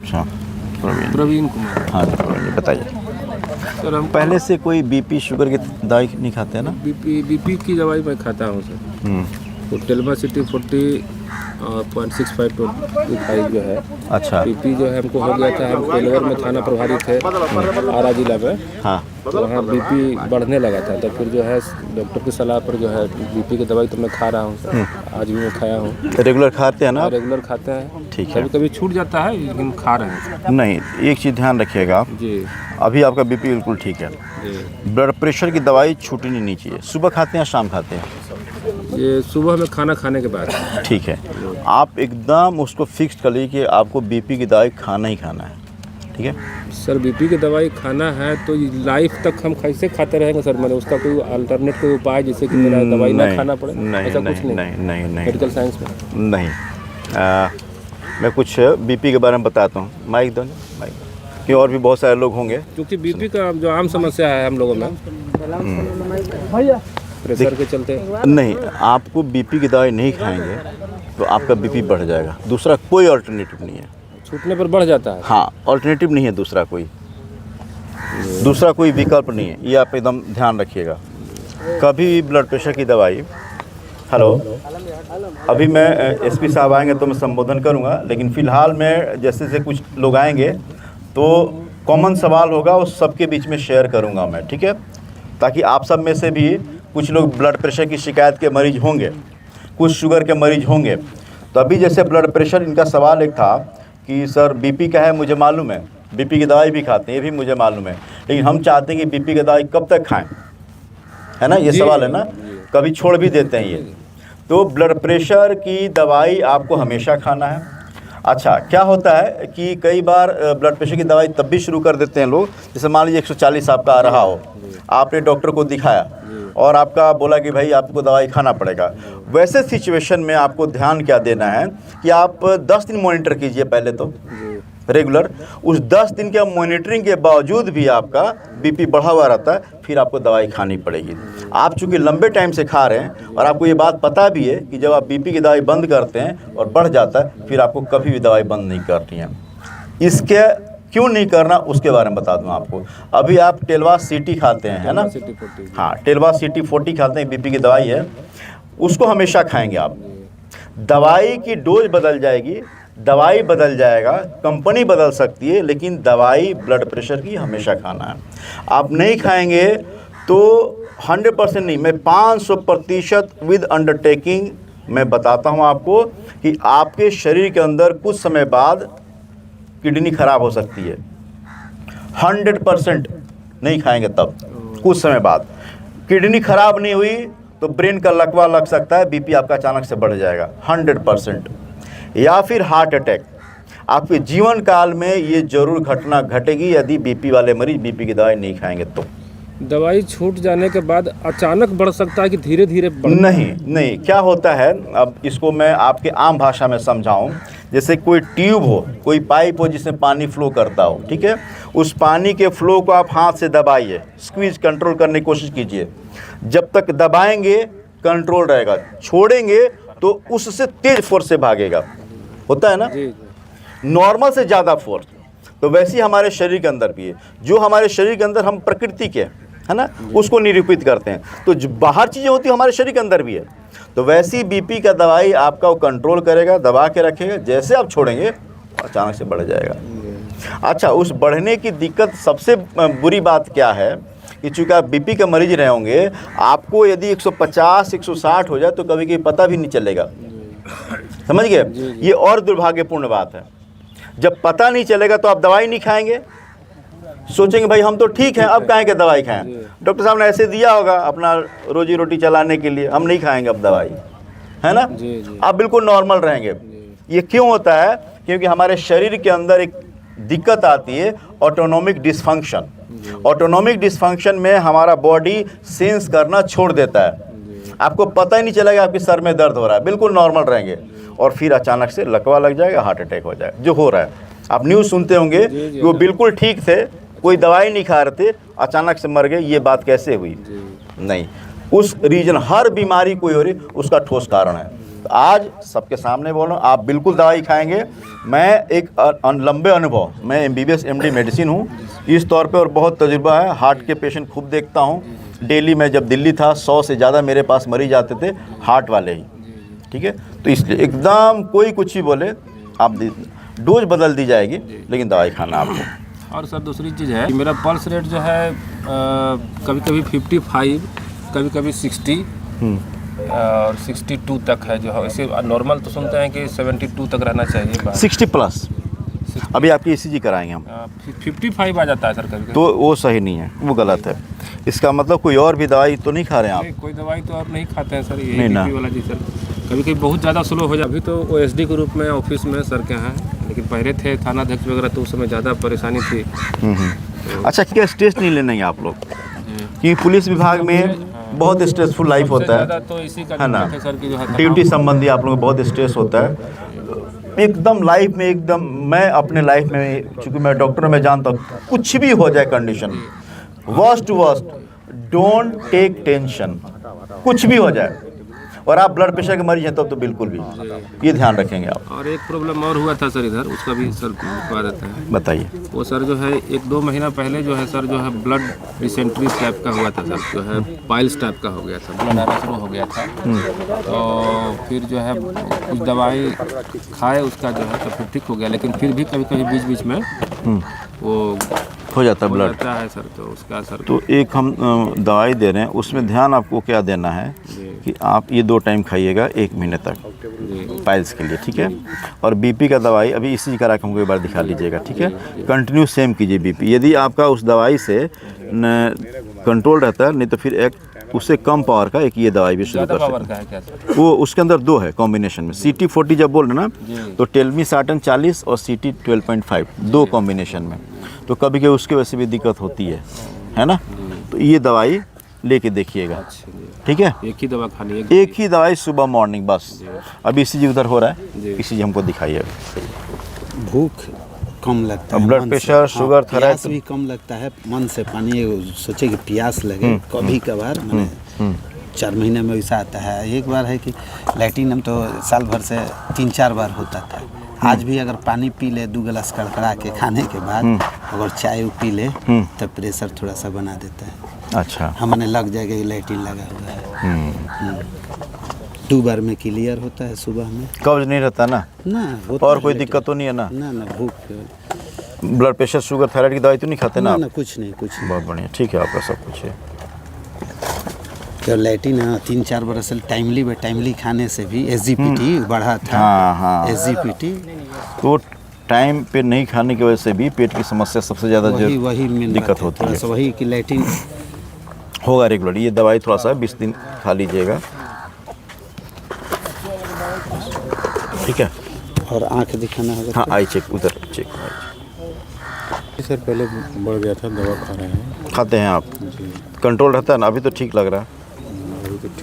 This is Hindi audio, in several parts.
अच्छा, प्रवीण। प्रवीण कुमार। हाँ जी, प्रवीण, बताइए। सर हम पहले से कोई बीपी शुगर की दवाई नहीं खाते हैं ना? बीपी की दवाई मैं खाता हूँ सर। तो टेल्मा सिटी 40.65 जो है, अच्छा। बीपी जो है हमको हो गया था। हम पेलवर में थाना प्रभारी थे आरा जिला में। हाँ। तो वहाँ बीपी बढ़ने लगा था, तो फिर जो है डॉक्टर की सलाह पर जो है बीपी की दवाई तो मैं खा रहा हूँ सर। आज भी मैं खाया हूँ। रेगुलर खाते हैं ना? रेगुलर खाते हैं। ठीक है। कभी कभी छूट जाता है लेकिन खा रहे हैं। नहीं, एक चीज़ ध्यान रखिएगा आप। जी अभी आपका बीपी बिल्कुल ठीक है। जी। ब्लड प्रेशर की दवाई छूटनी नहीं चाहिए। सुबह खाते हैं, शाम खाते हैं? ये सुबह में खाना खाने के बाद। ठीक है। आप एकदम उसको फिक्स कर लीजिए कि आपको बीपी की दवाई खाना ही खाना है। ठीक है सर बीपी की दवाई खाना है तो लाइफ तक हम कैसे खाते रहेंगे सर? मैंने उसका कोई अल्टरनेट कोई उपाय जिससे कि मेरा दवाई ना खाना पड़े? ऐसा कुछ नहीं मेडिकल साइंस में नहीं। मैं कुछ बीपी के बारे में बताता हूँ। माइक दो, माइक, कि और भी बहुत सारे लोग होंगे। क्योंकि बीपी का जो आम समस्या है हम लोगों में, प्रेशर के चलते। नहीं, आपको बीपी की दवाई नहीं खाएंगे तो आपका बीपी बढ़ जाएगा। दूसरा कोई अल्टरनेटिव नहीं है। छूटने पर बढ़ जाता है? हाँ, अल्टरनेटिव नहीं है दूसरा कोई विकल्प नहीं है। ये आप एकदम ध्यान रखिएगा। कभी भी ब्लड प्रेशर की दवाई। हेलो, अभी मैं एसपी साहब आएंगे तो मैं संबोधन करूंगा, लेकिन फ़िलहाल मैं जैसे कुछ लोग आएंगे तो कॉमन सवाल होगा, उस सबके बीच में शेयर करूंगा मैं। ठीक है, ताकि आप सब में से भी कुछ लोग ब्लड प्रेशर की शिकायत के मरीज होंगे, कुछ शुगर के मरीज होंगे। तो अभी जैसे ब्लड प्रेशर, इनका सवाल एक था कि सर बीपी का है, मुझे मालूम है, बीपी की दवाई भी खाते हैं, ये भी मुझे मालूम है, लेकिन हम चाहते हैं कि बीपी की दवाई कब तक खाएं, है ना? ये सवाल है ना, कभी छोड़ भी देते हैं ये। तो ब्लड प्रेशर की दवाई आपको हमेशा खाना है। अच्छा, क्या होता है कि कई बार ब्लड प्रेशर की दवाई तब भी शुरू कर देते हैं लोग, जैसे मान लीजिए 140 आपका आ रहा हो, आपने डॉक्टर को दिखाया और आपका बोला कि भाई आपको दवाई खाना पड़ेगा। वैसे सिचुएशन में आपको ध्यान क्या देना है कि आप 10 दिन मॉनिटर कीजिए पहले तो रेगुलर। उस 10 दिन के मॉनिटरिंग के बावजूद भी आपका बीपी बढ़ा हुआ रहता है, फिर आपको दवाई खानी पड़ेगी। आप चूँकि लंबे टाइम से खा रहे हैं और आपको ये बात पता भी है कि जब आप बीपी की दवाई बंद करते हैं और बढ़ जाता है, फिर आपको कभी भी दवाई बंद नहीं करनी है। इसके क्यों नहीं करना उसके बारे में बता दूं आपको। अभी आप टेल्वा सिटी खाते हैं, है ना? हाँ, टेल्वा सिटी 40 खाते हैं, बीपी की दवाई है, उसको हमेशा खाएंगे आप। दवाई की डोज बदल जाएगी, दवाई बदल जाएगा, कंपनी बदल सकती है, लेकिन दवाई ब्लड प्रेशर की हमेशा खाना है। आप नहीं खाएंगे तो 100% नहीं, मैं 500% विद अंडरटेकिंग मैं बताता हूँ आपको कि आपके शरीर के अंदर कुछ समय बाद किडनी खराब हो सकती है। 100% नहीं खाएंगे तब कुछ समय बाद किडनी खराब नहीं हुई तो ब्रेन का लकवा लग सकता है, बीपी आपका अचानक से बढ़ जाएगा 100%। या फिर हार्ट अटैक। आपके जीवन काल में ये जरूर घटना घटेगी यदि बीपी वाले मरीज बीपी की दवाई नहीं खाएंगे तो। दवाई छूट जाने के बाद अचानक बढ़ सकता है कि धीरे धीरे? नहीं, क्या होता है, अब इसको मैं आपके आम भाषा में समझाऊं। जैसे कोई ट्यूब हो, कोई पाइप हो जिसमें पानी फ्लो करता हो, ठीक है, उस पानी के फ्लो को आप हाथ से दबाइए, स्क्वीज कंट्रोल करने की कोशिश कीजिए। जब तक दबाएंगे कंट्रोल रहेगा, छोड़ेंगे तो उससे तेज फोर्स से भागेगा, होता है ना, नॉर्मल से ज़्यादा फोर्स। तो वैसे ही हमारे शरीर के अंदर भी है, जो हमारे शरीर के अंदर हम प्रकृति के, है ना, उसको निरूपित करते हैं, तो जो बाहर चीज़ें होती है हमारे शरीर के अंदर भी है। तो वैसे ही बीपी का दवाई आपका वो कंट्रोल करेगा, दबा के रखेगा, जैसे आप छोड़ेंगे अचानक से बढ़ जाएगा। अच्छा, उस बढ़ने की दिक्कत सबसे बुरी बात क्या है कि चूँकि आप बीपी का मरीज रहे होंगे, आपको यदि 150 160 हो जाए तो कभी कभी पता भी नहीं चलेगा, समझ गए? ये और दुर्भाग्यपूर्ण बात है। जब पता नहीं चलेगा तो आप दवाई नहीं खाएंगे, सोचेंगे भाई हम तो ठीक हैं, अब काहे के दवाई खाएं, डॉक्टर साहब ने ऐसे दिया होगा अपना रोजी रोटी चलाने के लिए, हम नहीं खाएंगे अब दवाई, है ना? आप बिल्कुल नॉर्मल रहेंगे। ये क्यों होता है? क्योंकि हमारे शरीर के अंदर एक दिक्कत आती है, ऑटोनोमिक डिसफंक्शन। ऑटोनोमिक डिसफंक्शन में हमारा बॉडी सेंस करना छोड़ देता है, आपको पता ही नहीं चलेगा आपके सर में दर्द हो रहा है, बिल्कुल नॉर्मल रहेंगे, और फिर अचानक से लकवा लग जाएगा, हार्ट अटैक हो जाएगा, जो हो रहा है। आप न्यूज़ सुनते होंगे कि वो बिल्कुल ठीक थे, कोई दवाई नहीं खा रहे थे, अचानक से मर गए। ये बात कैसे हुई? नहीं, उस रीजन, हर बीमारी कोई हो रही उसका ठोस कारण है। तो आज सबके सामने बोल रहा हूँ, आप बिल्कुल दवाई खाएंगे। मैं एक लंबे अनुभव, मैं MBBS MD मेडिसिन हूँ इस तौर पे, और बहुत तजुर्बा है। हार्ट के पेशेंट खूब देखता हूँ। डेली मैं जब दिल्ली था 100 से ज़्यादा मेरे पास मरीज आते थे, हार्ट वाले ही, ठीक है। तो इसलिए एकदम कोई कुछ ही बोले, आप डोज बदल दी जाएगी, लेकिन दवाई खाना आपको। और सर दूसरी चीज़ है कि मेरा पल्स रेट जो है कभी कभी 55, कभी कभी 60 और 62 तक है जो है। वैसे नॉर्मल तो सुनते हैं कि 72 तक रहना चाहिए, 60 प्लस। अभी आपकी ECG कराएंगे हम। 55 आ जाता है सर कभी। तो वो सही नहीं है, वो गलत है। इसका मतलब कोई और भी दवाई तो नहीं खा रहे हैं आप? कोई दवाई तो और नहीं खाते हैं सर, ये नहीं ना। BP वाला जी सर। कभी कभी बहुत ज़्यादा स्लो हो जाए। अभी तो OSD के रूप में ऑफिस में सर के हैं, लेकिन पहले थे थाना अध्यक्ष वगैरह, तो उस समय ज़्यादा परेशानी थी। अच्छा, क्या स्ट्रेस नहीं लेना है आप लोग? कि पुलिस विभाग में बहुत स्ट्रेसफुल लाइफ होता है, तो इसी का है ना। सर की जो है ड्यूटी संबंधी आप लोगों को बहुत स्ट्रेस होता है एकदम लाइफ में। एकदम मैं अपने लाइफ में, चूँकि मैं डॉक्टर में जानता हूँ, कुछ भी हो जाए condition, worst to worst, don't take tension. कुछ भी हो जाए, और आप ब्लड प्रेशर के मरीज हैं तब तो बिल्कुल भी ये ध्यान रखेंगे आप। और एक प्रॉब्लम और हुआ था सर इधर, उसका भी सर बता देते हैं। बताइए। वो सर जो है 1-2 महीना पहले जो है सर जो है ब्लड डिसेंट्री टाइप का हुआ था सर, जो है पाइल्स टाइप का हो गया था, ब्लड आना शुरू हो गया था। तो फिर जो है कुछ दवाई खाए उसका जो है तो फिर ठीक हो गया, लेकिन फिर भी कभी कभी बीच बीच में वो हो जाता है ब्लड है सर। तो उसका सर तो एक हम दवाई दे रहे हैं, उसमें ध्यान आपको क्या देना है कि आप ये 2 टाइम खाइएगा 1 महीने तक पाइल्स के लिए, ठीक है। और BP का दवाई अभी ECG करा के हमको एक बार दिखा लीजिएगा, ठीक है। कंटिन्यू सेम कीजिए BP। यदि आपका उस दवाई से कंट्रोल रहता है, नहीं तो फिर एक उससे कम पावर का एक ये दवाई भी शुरू कर सकते हैं। वो उसके अंदर 2 है कॉम्बिनेशन में। CT40 जब बोल रहे ना, तो टेल्मीसाटन 40 और CT 12.5 2 कॉम्बिनेशन में। तो कभी कभी उसकी वजह से भी दिक्कत होती है ना। तो ये दवाई लेके देखिएगा, ठीक है। एक ही दवा खानी है, एक ही दवाई सुबह मॉर्निंग बस। अभी ECG उधर हो रहा है, ECG हमको दिखाइए। भूख कम लगता है, ब्लड प्रेशर, शुगर, प्यास भी कम लगता है। मन से पानी सोचे कि प्यास लगे कभी कभार, मैंने 4 महीने में वैसा आता है। एक बार है कि लैट्रिन हम तो साल भर से 3-4 बार होता था। आज भी अगर पानी पी ले 2 गिलास कड़कड़ा के खाने के बाद, अगर चाय पी ले तो प्रेशर थोड़ा सा बना देता है। अच्छा, हमने लग जाएगा कि लैट्रिन लगा हुआ है। 2 बार में क्लियर होता है सुबह में। कब्ज नहीं रहता ना? और कोई दिक्कत तो नहीं है ना? ना भूख। ब्लड प्रेशर, शुगर, थायराइड की दवाई तो नहीं खाते ना? ना कुछ नहीं। बहुत बढ़िया, ठीक है, आपका सब कुछ है। तो लैट्रिन 3-4 बरस टाइमली खाने से भी SGPT बढ़ा था। हाँ। SGPT तो टाइम पे नहीं खाने की वजह से भी पेट की समस्या सबसे ज़्यादा वही दिक्कत होती है। वही कि लैट्रिन होगा रेगुलर। ये दवाई थोड़ा सा 20 दिन खा लीजिएगा, ठीक है। और आँख दिखाना होगा। हाँ, आई चेक उधर चेक। सर पहले बढ़ गया था, दवा खा रहे हैं। खाते हैं आप? कंट्रोल रहता है ना? अभी तो ठीक लग रहा है,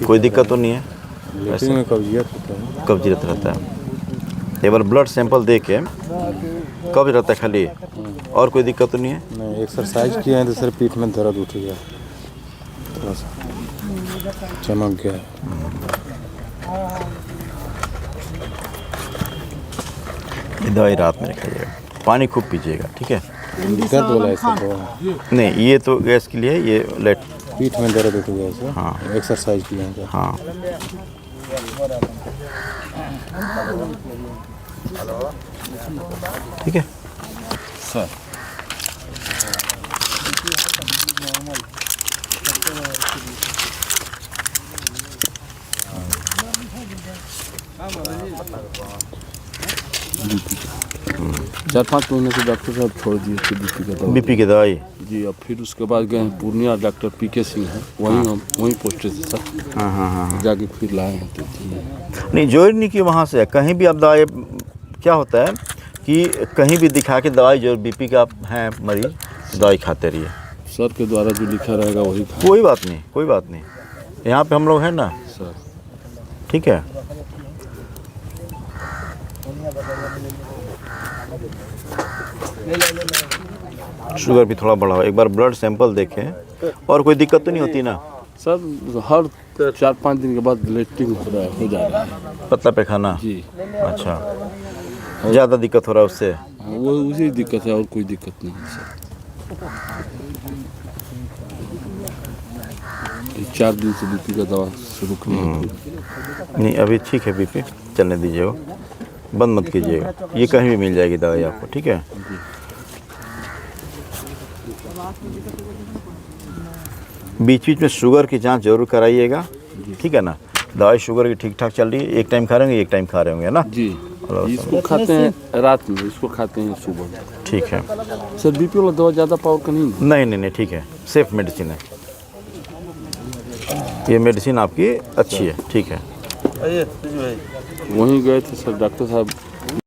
कोई दिक्कत तो नहीं है? लेकिन में कब्जियत होता है, कब्जियत रहता है। एक बार ब्लड सैंपल दे के कब्ज रहता है खाली, और कोई दिक्कत तो नहीं है? नहीं, एक्सरसाइज किए हैं तो सर पीठ में दर्द उठ गया, थोड़ा सा चमक गया। ये दवाई रात में खाइएगा, पानी खूब पीजिएगा, ठीक है। दर्द वाला ऐसा दवा नहीं, ये तो गैस के लिए, ये पीठ में दर्द उठ गया सर। हाँ, एक्सरसाइज किया है। हाँ। ठीक है सर। चार 5 महीने से डॉक्टर साहब छोड़ दिए थे BP की दवाई जी। अब फिर उसके बाद गए पूर्णिया, डॉक्टर PK सिंह है, वहीं पोस्टेड थे सर। हाँ। जाके फिर लाए हैं तो नहीं, जोर नहीं कि वहाँ से कहीं भी आप दवाई, क्या होता है कि कहीं भी दिखा के दवाई, जो BP का हैं मरीज, दवाई खाते रहिए। सर के द्वारा जो लिखा रहेगा वही खाएं। कोई बात नहीं, यहाँ पे हम लोग हैं ना सर, ठीक है। शुगर भी थोड़ा बढ़ा हो, एक बार ब्लड सैंपल देखें। और कोई दिक्कत तो नहीं होती ना? सर हर 4-5 दिन के बाद ब्लीडिंग हो जा रहा है। पतला पैखाना? जी। अच्छा, ज़्यादा दिक्कत हो रहा है उससे? हाँ, वो उसी दिक्कत है और कोई दिक्कत नहीं है सर। 4 दिन से बीपी का दवा शुरू किया। नहीं अभी ठीक है, बीपी चलने दीजिए, वो बंद मत कीजिएगा, ये कहीं भी मिल जाएगी दवाई आपको, ठीक है। बीच बीच में शुगर की जांच जरूर कराइएगा, ठीक है ना। दवाई शुगर की ठीक ठाक चल रही है, एक टाइम खा रहे होंगे, एक टाइम खा रहे होंगे ना? जी, इसको खाते हैं रात में, इसको खाते हैं सुबह। ठीक है सर बीपी वाला दवा ज़्यादा पावर का नहीं है? नहीं, ठीक है, सेफ मेडिसिन है ये, मेडिसिन आपकी अच्छी है, ठीक है। वहीं गए थे सर, डॉक्टर साहब